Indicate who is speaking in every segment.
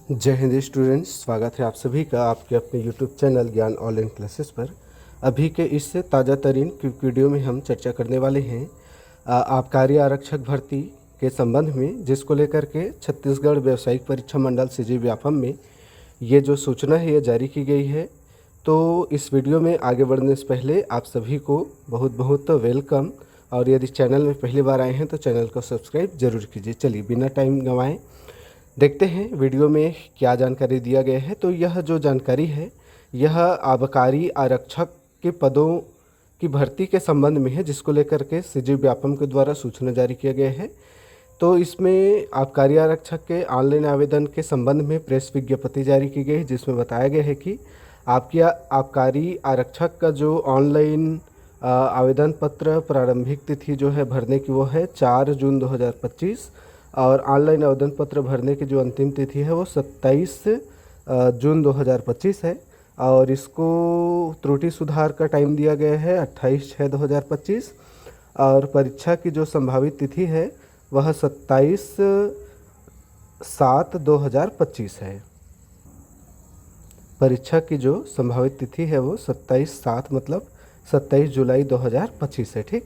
Speaker 1: जय हिंद स्टूडेंट्स, स्वागत है आप सभी का आपके अपने यूट्यूब चैनल ज्ञान ऑनलाइन क्लासेस पर। अभी के इस ताज़ा तरीन क्विक वीडियो में हम चर्चा करने वाले हैं आबकारी आरक्षक भर्ती के संबंध में, जिसको लेकर के छत्तीसगढ़ व्यावसायिक परीक्षा मंडल सीजी व्यापम में ये जो सूचना है ये जारी की गई है। तो इस वीडियो में आगे बढ़ने से पहले आप सभी को बहुत बहुत वेलकम, और यदि चैनल में पहली बार आए हैं तो चैनल को सब्सक्राइब जरूर कीजिए। चलिए बिना टाइम गंवाएं देखते हैं वीडियो में क्या जानकारी दिया गया है। तो यह जो जानकारी है यह आबकारी आरक्षक के पदों की भर्ती के संबंध में है, जिसको लेकर के सीजी व्यापम के द्वारा सूचना जारी किया गया है। तो इसमें आबकारी आरक्षक के ऑनलाइन आवेदन के संबंध में प्रेस विज्ञप्ति जारी की गई है, जिसमें बताया गया है कि आपकी आबकारी आरक्षक का जो ऑनलाइन आवेदन पत्र प्रारंभिक तिथि जो है भरने की वो है 4 जून 2025, और ऑनलाइन आवेदन पत्र भरने की जो अंतिम तिथि है वो 27 जून 2025 है। और इसको त्रुटि सुधार का टाइम दिया गया है 28/6/2025, और परीक्षा की जो संभावित तिथि है वह 27/7/2025 है। परीक्षा की जो संभावित तिथि है वो 27/7 मतलब 27 जुलाई 2025 है। ठीक,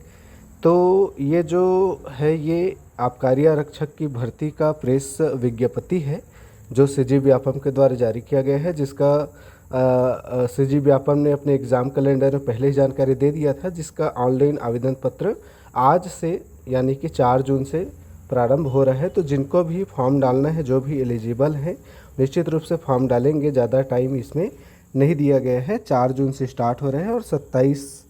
Speaker 1: तो ये जो है ये आबकारी आरक्षक की भर्ती का प्रेस विज्ञप्ति है जो सीजी व्यापम के द्वारा जारी किया गया है, जिसका सीजी व्यापम ने अपने एग्ज़ाम कैलेंडर में पहले ही जानकारी दे दिया था, जिसका ऑनलाइन आवेदन पत्र आज से यानी कि 4 जून से प्रारंभ हो रहा है। तो जिनको भी फॉर्म डालना है, जो भी एलिजिबल हैं, निश्चित रूप से फॉर्म डालेंगे। ज़्यादा टाइम इसमें नहीं दिया गया है। 4 जून से स्टार्ट हो रहे हैं और 27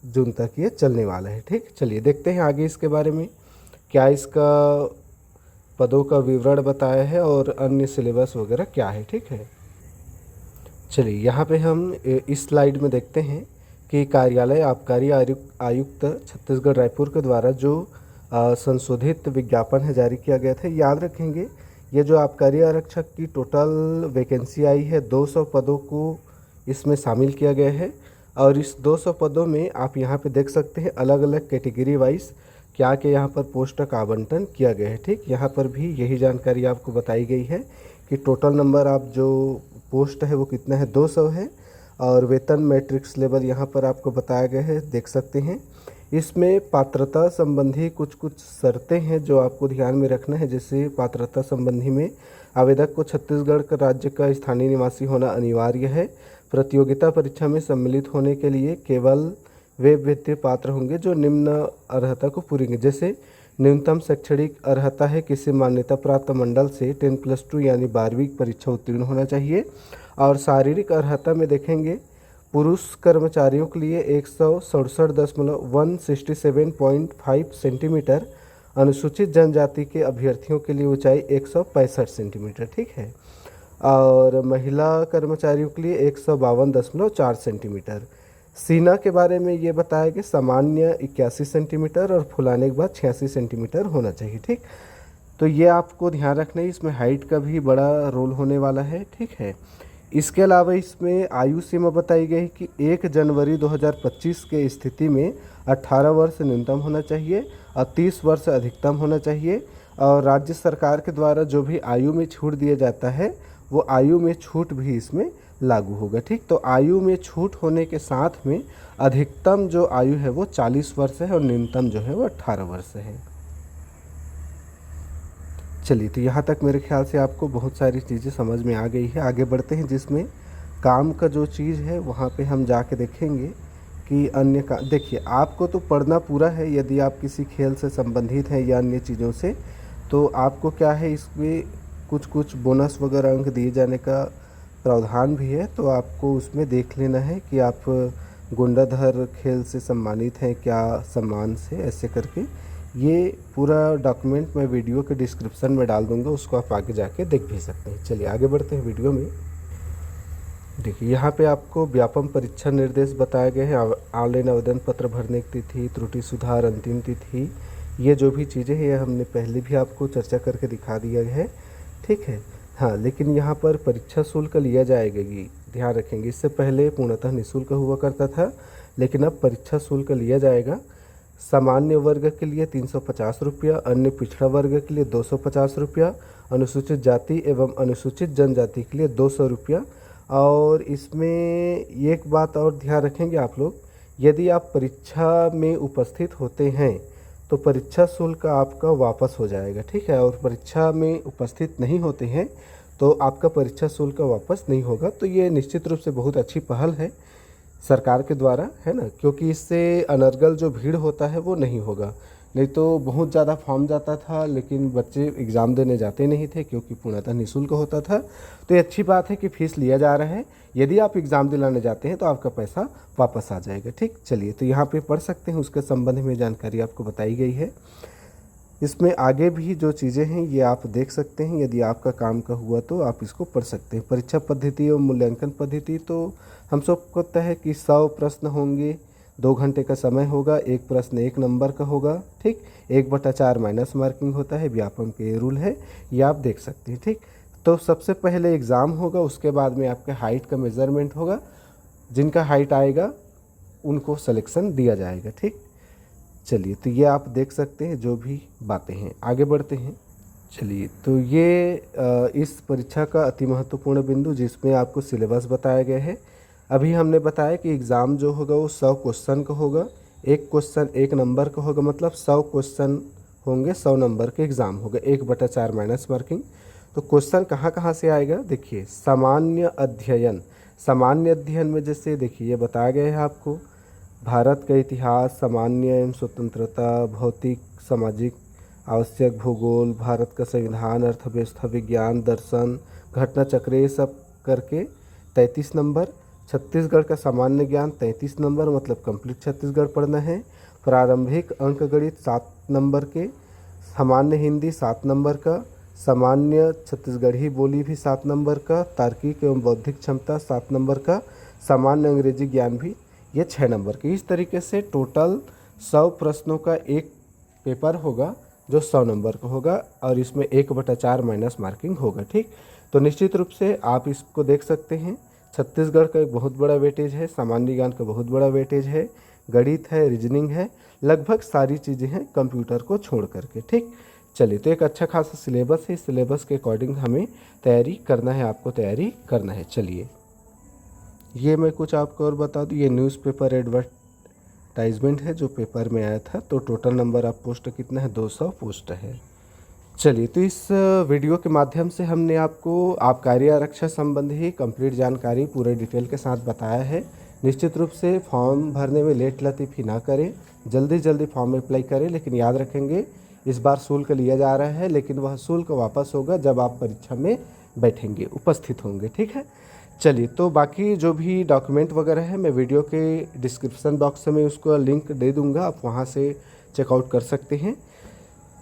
Speaker 1: जून तक ये चलने वाला है। ठीक, चलिए देखते हैं आगे इसके बारे में क्या इसका पदों का विवरण बताया है और अन्य सिलेबस वगैरह क्या है। ठीक है, चलिए यहाँ पे हम इस स्लाइड में देखते हैं कि कार्यालय आबकारी आयुक्त छत्तीसगढ़ रायपुर के द्वारा जो संशोधित विज्ञापन है जारी किया गया था। याद रखेंगे ये जो आबकारी आरक्षक की टोटल वैकेंसी आई है 200 पदों को इसमें शामिल किया गया है, और इस 200 पदों में आप यहाँ पे देख सकते हैं अलग अलग कैटेगरी वाइज क्या के यहाँ पर पोस्ट का आवंटन किया गया है। ठीक, यहाँ पर भी यही जानकारी आपको बताई गई है कि टोटल नंबर आप जो पोस्ट है वो कितना है, 200 है, और वेतन मैट्रिक्स लेवल यहाँ पर आपको बताया गया है, देख सकते हैं। इसमें पात्रता संबंधी कुछ शर्तें हैं जो आपको ध्यान में रखना है। जैसे पात्रता संबंधी में आवेदक को छत्तीसगढ़ का राज्य का स्थानीय निवासी होना अनिवार्य है। प्रतियोगिता परीक्षा में सम्मिलित होने के लिए केवल वे अभ्यर्थी पात्र होंगे जो निम्न अर्हता को पूरी करेंगे। जैसे न्यूनतम शैक्षणिक अर्हता है किसी मान्यता प्राप्त मंडल से 10+2 यानी 12वीं परीक्षा उत्तीर्ण होना चाहिए। और शारीरिक अर्हता में देखेंगे पुरुष कर्मचारियों के लिए 167.167.5 सेंटीमीटर, अनुसूचित जनजाति के अभ्यर्थियों के लिए ऊंचाई 165 सेंटीमीटर। ठीक है, और महिला कर्मचारियों के लिए 152.4 सेंटीमीटर। सीना के बारे में ये बताया कि सामान्य 81 सेंटीमीटर और फुलाने के बाद 86 सेंटीमीटर होना चाहिए। ठीक, तो ये आपको ध्यान रखना है, इसमें हाइट का भी बड़ा रोल होने वाला है। ठीक है, इसके अलावा इसमें आयु सीमा बताई गई कि 1 जनवरी 2025 के स्थिति में 18 वर्ष न्यूनतम होना चाहिए और 30 वर्ष अधिकतम होना चाहिए। और राज्य सरकार के द्वारा जो भी आयु में छूट दिया जाता है वो आयु में छूट भी इसमें लागू होगा। ठीक, तो आयु में छूट होने के साथ में अधिकतम जो आयु है वो 40 वर्ष है और न्यूनतम जो है वो 18 वर्ष है। चलिए, तो यहाँ तक मेरे ख्याल से आपको बहुत सारी चीज़ें समझ में आ गई है। आगे बढ़ते हैं, जिसमें काम का जो चीज़ है वहाँ पे हम जाके देखेंगे कि अन्य का देखिए आपको तो पढ़ना पूरा है। यदि आप किसी खेल से संबंधित हैं या अन्य चीज़ों से, तो आपको क्या है इसमें कुछ बोनस वगैरह अंक दिए जाने का प्रावधान भी है। तो आपको उसमें देख लेना है कि आप गुंडाधर खेल से सम्मानित हैं क्या, सम्मान से, ऐसे करके ये पूरा डॉक्यूमेंट मैं वीडियो के डिस्क्रिप्शन में डाल दूंगा, उसको आप आगे जाके देख भी सकते हैं। चलिए आगे बढ़ते हैं वीडियो में। देखिए यहाँ पे आपको व्यापम परीक्षा निर्देश बताए गए हैं। ऑनलाइन आवेदन पत्र भरने की तिथि, त्रुटि सुधार अंतिम तिथि, ये जो भी चीज़ें हैं ये हमने पहले भी आपको चर्चा करके दिखा दिया है। ठीक है, हाँ, लेकिन यहाँ पर परीक्षा शुल्क लिया जाएगा, ध्यान रखेंगे। इससे पहले पूर्णतः निःशुल्क हुआ करता था, लेकिन अब परीक्षा शुल्क लिया जाएगा। सामान्य वर्ग के लिए 350 रुपया, अन्य पिछड़ा वर्ग के लिए 250 रुपया अनुसूचित जाति एवं अनुसूचित जनजाति के लिए 200 रुपया। और इसमें एक बात और ध्यान रखेंगे आप लोग, यदि आप परीक्षा में उपस्थित होते हैं तो परीक्षा शुल्क आपका वापस हो जाएगा, ठीक है। और परीक्षा में उपस्थित नहीं होते हैं तो आपका परीक्षा शुल्क वापस नहीं होगा। तो ये निश्चित रूप से बहुत अच्छी पहल है सरकार के द्वारा, है ना, क्योंकि इससे अनर्गल जो भीड़ होता है वो नहीं होगा। नहीं तो बहुत ज़्यादा फॉर्म जाता था लेकिन बच्चे एग्ज़ाम देने जाते नहीं थे क्योंकि पूर्णतः निःशुल्क होता था। तो ये अच्छी बात है कि फ़ीस लिया जा रहा है, यदि आप एग्ज़ाम दिलाने जाते हैं तो आपका पैसा वापस आ जाएगा, ठीक। चलिए, तो यहाँ पे पढ़ सकते हैं, उसके संबंध में जानकारी आपको बताई गई है। इसमें आगे भी जो चीज़ें हैं ये आप देख सकते हैं, यदि आपका काम का हुआ तो आप इसको पढ़ सकते हैं। परीक्षा पद्धति और मूल्यांकन पद्धति तो हम सबको पता है कि 100 प्रश्न होंगे, 2 घंटे का समय होगा, एक प्रश्न 1 नंबर का होगा, ठीक। 1/4 माइनस मार्किंग होता है, व्यापम के रूल है, ये आप देख सकते हैं, ठीक। तो सबसे पहले एग्ज़ाम होगा, उसके बाद में आपके हाइट का मेज़रमेंट होगा, जिनका हाइट आएगा उनको सिलेक्शन दिया जाएगा, ठीक। चलिए, तो ये आप देख सकते हैं जो भी बातें हैं। आगे बढ़ते हैं। चलिए, तो ये इस परीक्षा का अति महत्वपूर्ण बिंदु जिसमें आपको सिलेबस बताया गया है। अभी हमने बताया कि एग्ज़ाम जो होगा वो 100 क्वेश्चन का होगा, एक क्वेश्चन 1 नंबर का होगा, मतलब 100 क्वेश्चन होंगे, 100 नंबर के एग्ज़ाम होगा, 1/4 माइनस मार्किंग। तो क्वेश्चन कहाँ कहाँ से आएगा, देखिए, सामान्य अध्ययन। सामान्य अध्ययन में जैसे देखिए ये बताया गया है आपको, भारत का इतिहास, सामान्य एवं स्वतंत्रता, भौतिक सामाजिक आवश्यक, भूगोल, भारत का संविधान, अर्थव्यवस्था विज्ञान, दर्शन, घटना चक्र, ये सब करके 33 नंबर। छत्तीसगढ़ का सामान्य ज्ञान 33 नंबर, मतलब कंप्लीट छत्तीसगढ़ पढ़ना है। प्रारंभिक अंकगणित 7 नंबर के, सामान्य हिंदी 7 नंबर का, सामान्य छत्तीसगढ़ी बोली भी 7 नंबर का, तार्किक एवं बौद्धिक क्षमता 7 नंबर का, सामान्य अंग्रेजी ज्ञान भी ये 6 नंबर के। इस तरीके से टोटल 100 प्रश्नों का एक पेपर होगा जो 100 नंबर का होगा और इसमें 1/4 माइनस मार्किंग होगा, ठीक। तो निश्चित रूप से आप इसको देख सकते हैं, छत्तीसगढ़ का एक बहुत बड़ा वेटेज है, सामान्य ज्ञान का बहुत बड़ा वेटेज है, गणित है, रीजनिंग है, लगभग सारी चीज़ें हैं कंप्यूटर को छोड़ करके, ठीक। चलिए, तो एक अच्छा खासा सिलेबस है, इस सिलेबस के अकॉर्डिंग हमें तैयारी करना है, आपको तैयारी करना है। चलिए, ये मैं कुछ आपको और बता दूँ, ये न्यूज़पेपर एडवर्टाइजमेंट है जो पेपर में आया था। तो टोटल नंबर ऑफ पोस्ट कितना है, 200 पोस्ट है। चलिए, तो इस वीडियो के माध्यम से हमने आपको आबकारी आरक्षण संबंधी कंप्लीट जानकारी पूरे डिटेल के साथ बताया है। निश्चित रूप से फॉर्म भरने में लेट लतीफ़ी ना करें, जल्दी जल्दी फॉर्म अप्लाई करें, लेकिन याद रखेंगे इस बार शुल्क लिया जा रहा है, लेकिन वह शुल्क वापस होगा जब आप परीक्षा में बैठेंगे, उपस्थित होंगे, ठीक है। चलिए, तो बाकी जो भी डॉक्यूमेंट वगैरह है मैं वीडियो के डिस्क्रिप्शन बॉक्स में उसको लिंक दे दूंगा, आप वहां से चेकआउट कर सकते हैं।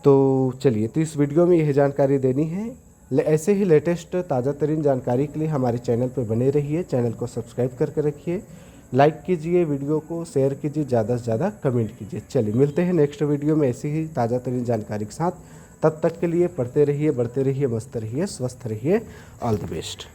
Speaker 1: तो चलिए, तो इस वीडियो में यह जानकारी देनी है। ऐसे ही लेटेस्ट ताज़ा तरीन जानकारी के लिए हमारे चैनल पर बने रहिए, चैनल को सब्सक्राइब करके रखिए, लाइक कीजिए, वीडियो को शेयर कीजिए, ज़्यादा से ज़्यादा कमेंट कीजिए। चलिए, मिलते हैं नेक्स्ट वीडियो में ऐसी ही ताज़ा तरीन जानकारी के साथ। तब तक के लिए पढ़ते रहिए, बढ़ते रहिए, मस्त रहिए, स्वस्थ रहिए। All the best.